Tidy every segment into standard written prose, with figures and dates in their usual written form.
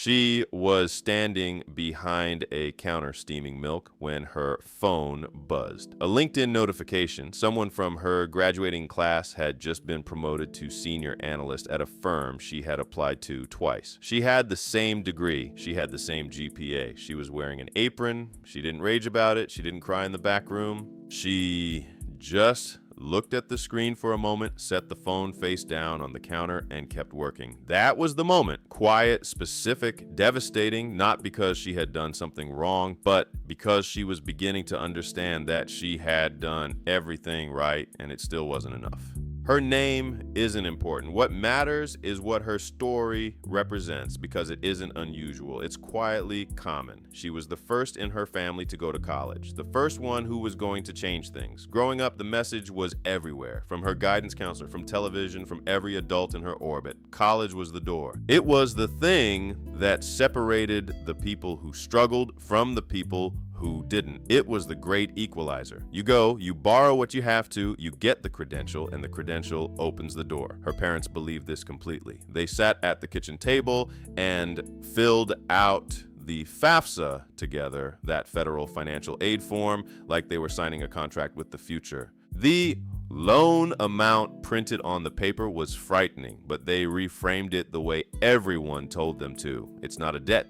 She was standing behind a counter steaming milk when her phone buzzed. A LinkedIn notification. Someone from her graduating class had just been promoted to senior analyst at a firm she had applied to twice. She had the same degree. She had the same GPA. She was wearing an apron. She didn't rage about it. She didn't cry in the back room. She just looked at the screen for a moment, set the phone face down on the counter, and kept working. That was the moment. Quiet, specific, devastating, not because she had done something wrong, but because she was beginning to understand that she had done everything right and it still wasn't enough. Her name isn't important. What matters is what her story represents, because it isn't unusual. It's quietly common. She was the first in her family to go to college, the first one who was going to change things. Growing up, the message was everywhere, from her guidance counselor, from television, from every adult in her orbit. College was the door. It was the thing that separated the people who struggled from the people who didn't. It was the great equalizer. You go, you borrow what you have to, you get the credential, and the credential opens the door. Her parents believed this completely. They sat at the kitchen table and filled out the FAFSA together, that federal financial aid form, like they were signing a contract with the future. The loan amount printed on the paper was frightening, but they reframed it the way everyone told them to. It's not a debt,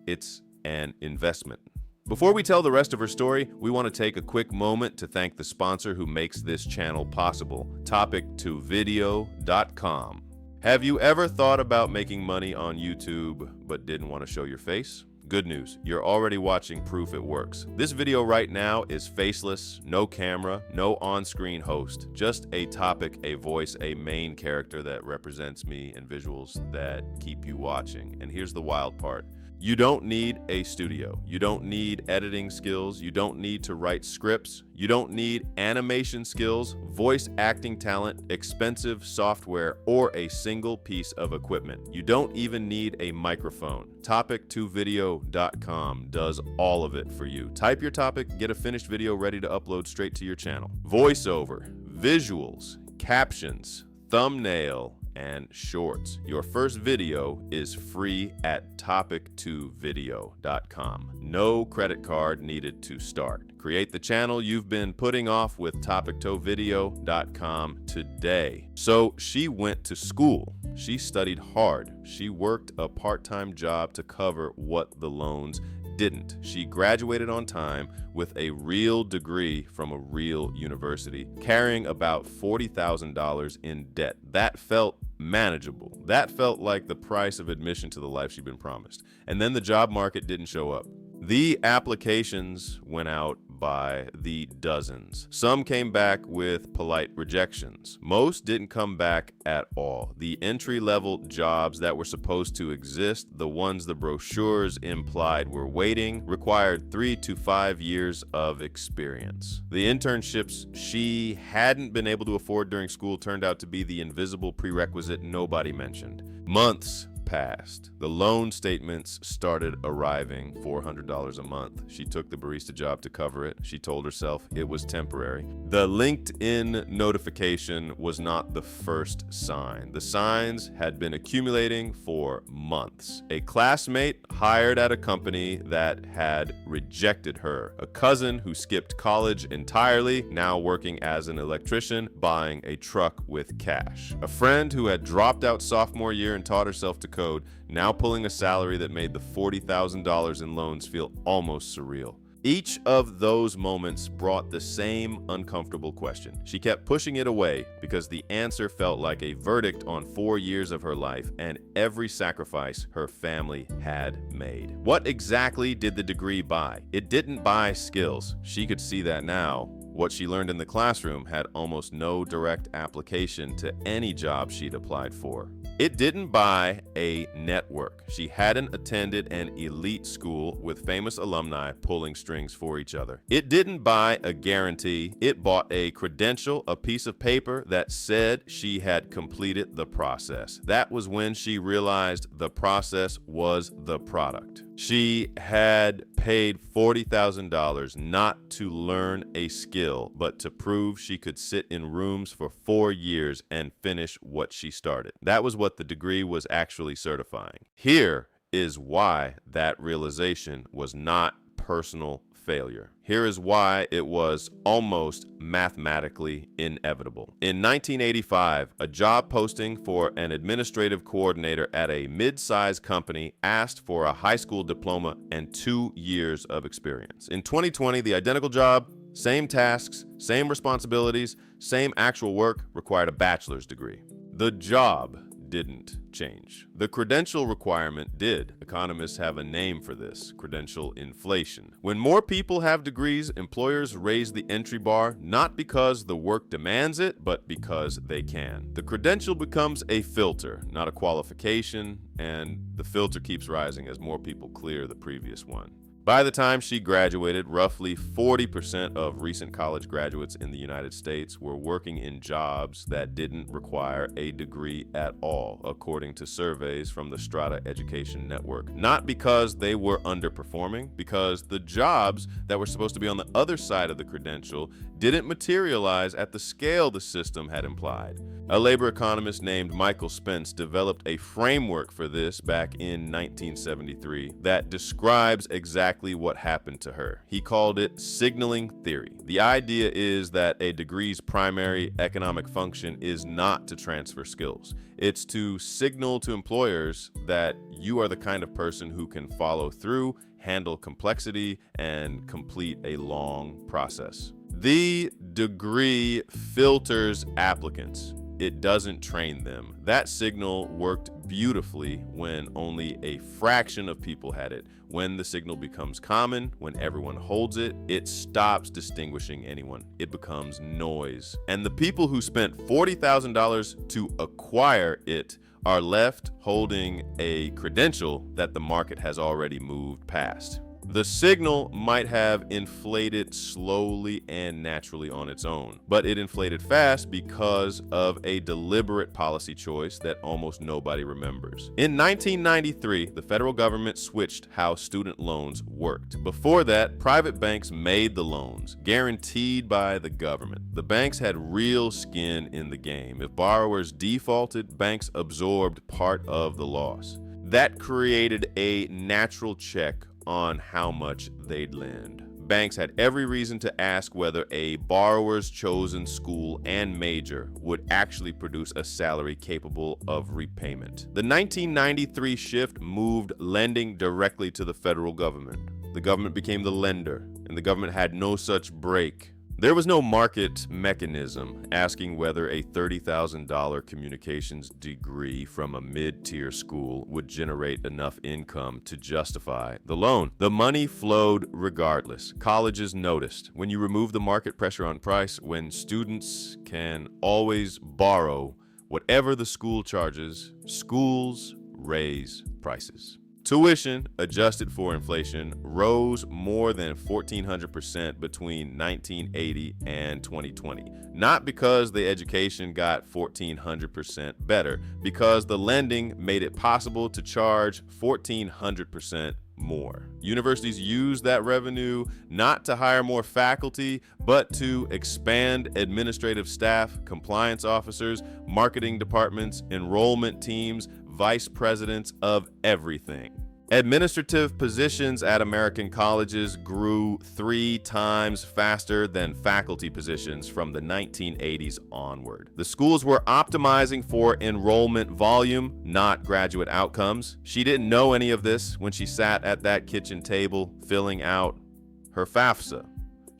it's an investment. Before we tell the rest of her story, we want to take a quick moment to thank the sponsor who makes this channel possible, topic2video.com. Have you ever thought about making money on YouTube but didn't want to show your face? Good news, you're already watching proof it works. This video right now is faceless, no camera, no on-screen host, just a topic, a voice, a main character that represents me and visuals that keep you watching. And here's the wild part. You don't need a studio. You don't need editing skills. You don't need to write scripts. You don't need animation skills, voice acting talent, expensive software, or a single piece of equipment. You don't even need a microphone. Topic2video.com does all of it for you. Type your topic, get a finished video ready to upload straight to your channel. Voiceover, visuals, captions, thumbnail, and shorts. Your first video is free at topic2video.com. No credit card needed to start. Create the channel you've been putting off with topic2video.com today. So she went to school. She studied hard. She worked a part-time job to cover what the loans didn't. She graduated on time with a real degree from a real university, carrying about $40,000 in debt. That felt manageable. That felt like the price of admission to the life she'd been promised. And then the job market didn't show up. The applications went out by the dozens. Some came back with polite rejections. Most didn't come back at all. The entry-level jobs that were supposed to exist, the ones the brochures implied were waiting, required 3 to 5 years of experience. The internships she hadn't been able to afford during school turned out to be the invisible prerequisite nobody mentioned. Months passed. The loan statements started arriving, $400 a month. She took the barista job to cover it. She told herself it was temporary. The LinkedIn notification was not the first sign. The signs had been accumulating for months. A classmate hired at a company that had rejected her. A cousin who skipped college entirely, now working as an electrician, buying a truck with cash. A friend who had dropped out sophomore year and taught herself to code, now pulling a salary that made the $40,000 in loans feel almost surreal. Each of those moments brought the same uncomfortable question. She kept pushing it away because the answer felt like a verdict on 4 years of her life and every sacrifice her family had made. What exactly did the degree buy? It didn't buy skills. She could see that now. What she learned in the classroom had almost no direct application to any job she'd applied for. It didn't buy a network. She hadn't attended an elite school with famous alumni pulling strings for each other. It didn't buy a guarantee. It bought a credential, a piece of paper that said she had completed the process. That was when she realized the process was the product. She had paid $40,000 not to learn a skill, but to prove she could sit in rooms for 4 years and finish what she started. That was what the degree was actually certifying. Here is why that realization was not personal failure. Here is why it was almost mathematically inevitable. In 1985, a job posting for an administrative coordinator at a mid-sized company asked for a high school diploma and 2 years of experience. In 2020, the identical job, same tasks, same responsibilities, same actual work required a bachelor's degree. The job didn't change. The credential requirement did. Economists have a name for this: credential inflation. When more people have degrees, employers raise the entry bar, not because the work demands it, but because they can. The credential becomes a filter, not a qualification, and the filter keeps rising as more people clear the previous one. By the time she graduated, roughly 40% of recent college graduates in the United States were working in jobs that didn't require a degree at all, according to surveys from the Strata Education Network. Not because they were underperforming, because the jobs that were supposed to be on the other side of the credential didn't materialize at the scale the system had implied. A labor economist named Michael Spence developed a framework for this back in 1973 that describes exactly what happened to her. He called it signaling theory. The idea is that a degree's primary economic function is not to transfer skills. It's to signal to employers that you are the kind of person who can follow through, handle complexity, and complete a long process. The degree filters applicants. It doesn't train them. That signal worked beautifully when only a fraction of people had it. When the signal becomes common, when everyone holds it, it stops distinguishing anyone. It becomes noise. And the people who spent $40,000 to acquire it are left holding a credential that the market has already moved past. The signal might have inflated slowly and naturally on its own, but it inflated fast because of a deliberate policy choice that almost nobody remembers. In 1993, the federal government switched how student loans worked. Before that, private banks made the loans, guaranteed by the government. The banks had real skin in the game. If borrowers defaulted, banks absorbed part of the loss. That created a natural check on how much they'd lend. Banks had every reason to ask whether a borrower's chosen school and major would actually produce a salary capable of repayment. The 1993 shift moved lending directly to the federal government. The government became the lender, and the government had no such break. There was no market mechanism asking whether a $30,000 communications degree from a mid-tier school would generate enough income to justify the loan. The money flowed regardless. Colleges noticed. When you remove the market pressure on price, when students can always borrow whatever the school charges, schools raise prices. Tuition, adjusted for inflation, rose more than 1,400% between 1980 and 2020. Not because the education got 1,400% better, because the lending made it possible to charge 1,400% more. Universities use that revenue not to hire more faculty, but to expand administrative staff, compliance officers, marketing departments, enrollment teams, vice presidents of everything. Administrative positions at American colleges grew 3 times faster than faculty positions from the 1980s onward. The schools were optimizing for enrollment volume, not graduate outcomes. She didn't know any of this when she sat at that kitchen table filling out her FAFSA.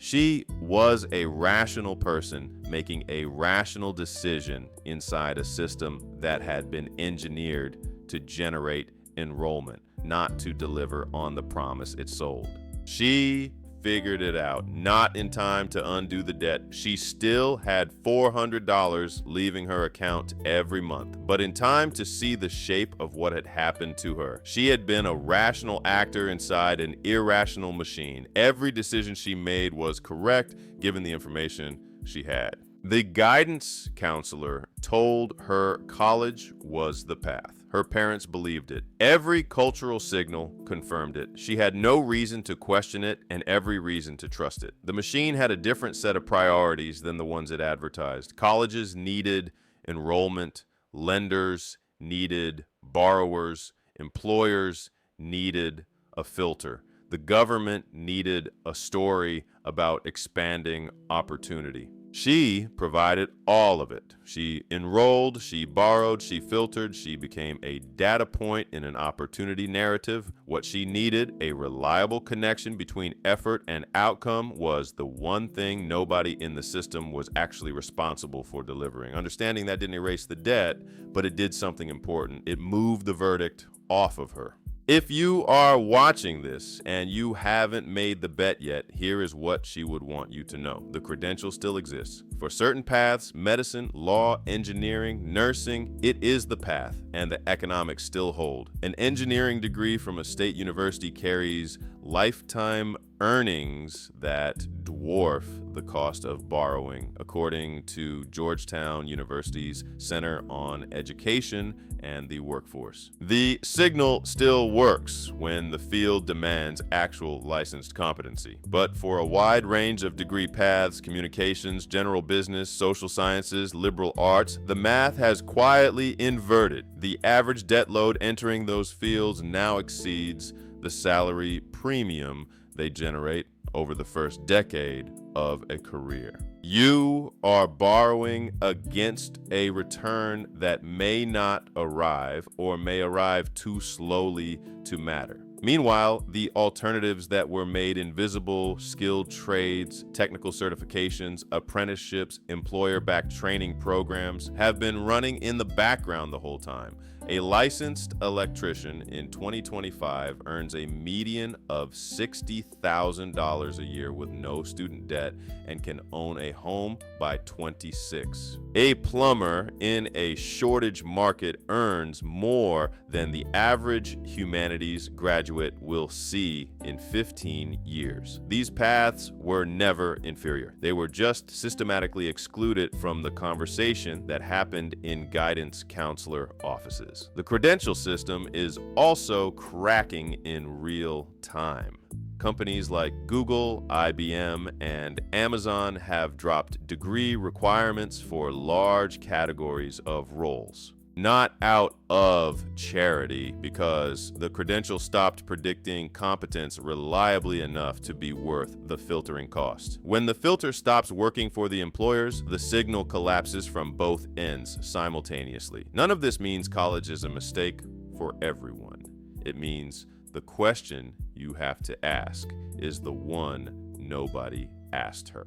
She was a rational person making a rational decision inside a system that had been engineered to generate enrollment, not to deliver on the promise it sold. She figured it out, not in time to undo the debt. She still had $400 leaving her account every month, but in time to see the shape of what had happened to her. She had been a rational actor inside an irrational machine. Every decision she made was correct given the information she had. The guidance counselor told her college was the path. Her parents believed it. Every cultural signal confirmed it. She had no reason to question it and every reason to trust it. The machine had a different set of priorities than the ones it advertised. Colleges needed enrollment. Lenders needed borrowers. Employers needed a filter. The government needed a story about expanding opportunity. She provided all of it. She enrolled, she borrowed, she filtered, she became a data point in an opportunity narrative. What she needed, a reliable connection between effort and outcome, was the one thing nobody in the system was actually responsible for delivering. Understanding that didn't erase the debt, but it did something important. It moved the verdict off of her. If you are watching this and you haven't made the bet yet, here is what she would want you to know. The credential still exists. For certain paths, medicine, law, engineering, nursing, it is the path, and the economics still hold. An engineering degree from a state university carries lifetime earnings that dwarf the cost of borrowing, according to Georgetown University's Center on Education and the Workforce. The signal still works when the field demands actual licensed competency. But for a wide range of degree paths, communications, general business, social sciences, liberal arts, the math has quietly inverted. The average debt load entering those fields now exceeds the salary premium they generate over the first decade of a career. You are borrowing against a return that may not arrive or may arrive too slowly to matter. Meanwhile, the alternatives that were made invisible, skilled trades, technical certifications, apprenticeships, employer-backed training programs, have been running in the background the whole time. A licensed electrician in 2025 earns a median of $60,000 a year with no student debt and can own a home by 26. A plumber in a shortage market earns more than the average humanities graduate will see in 15 years. These paths were never inferior. They were just systematically excluded from the conversation that happened in guidance counselor offices. The credential system is also cracking in real time. Companies like Google, IBM, and Amazon have dropped degree requirements for large categories of roles. Not out of charity, because the credential stopped predicting competence reliably enough to be worth the filtering cost. When the filter stops working for the employers, the signal collapses from both ends simultaneously. None of this means college is a mistake for everyone. It means the question you have to ask is the one nobody asked her,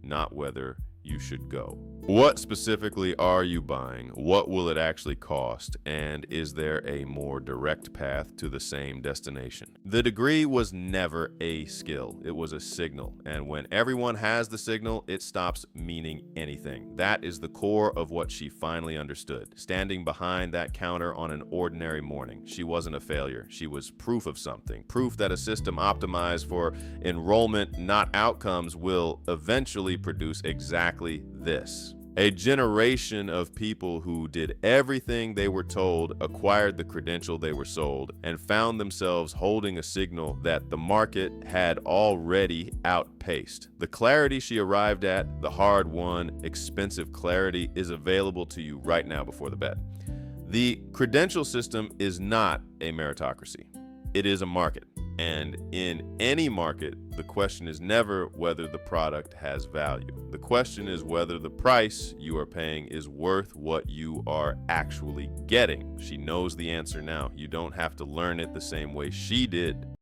not whether you should go. What specifically are you buying? What will it actually cost? And is there a more direct path to the same destination? The degree was never a skill. It was a signal. And when everyone has the signal, it stops meaning anything. That is the core of what she finally understood. Standing behind that counter on an ordinary morning, she wasn't a failure. She was proof of something. Proof that a system optimized for enrollment, not outcomes, will eventually produce exactly this. A generation of people who did everything they were told, acquired the credential they were sold, and found themselves holding a signal that the market had already outpaced. The clarity she arrived at, the hard-won, expensive clarity, is available to you right now before the bet. The credential system is not a meritocracy. It is a market. And in any market, the question is never whether the product has value. The question is whether the price you are paying is worth what you are actually getting. She knows the answer now. You don't have to learn it the same way she did.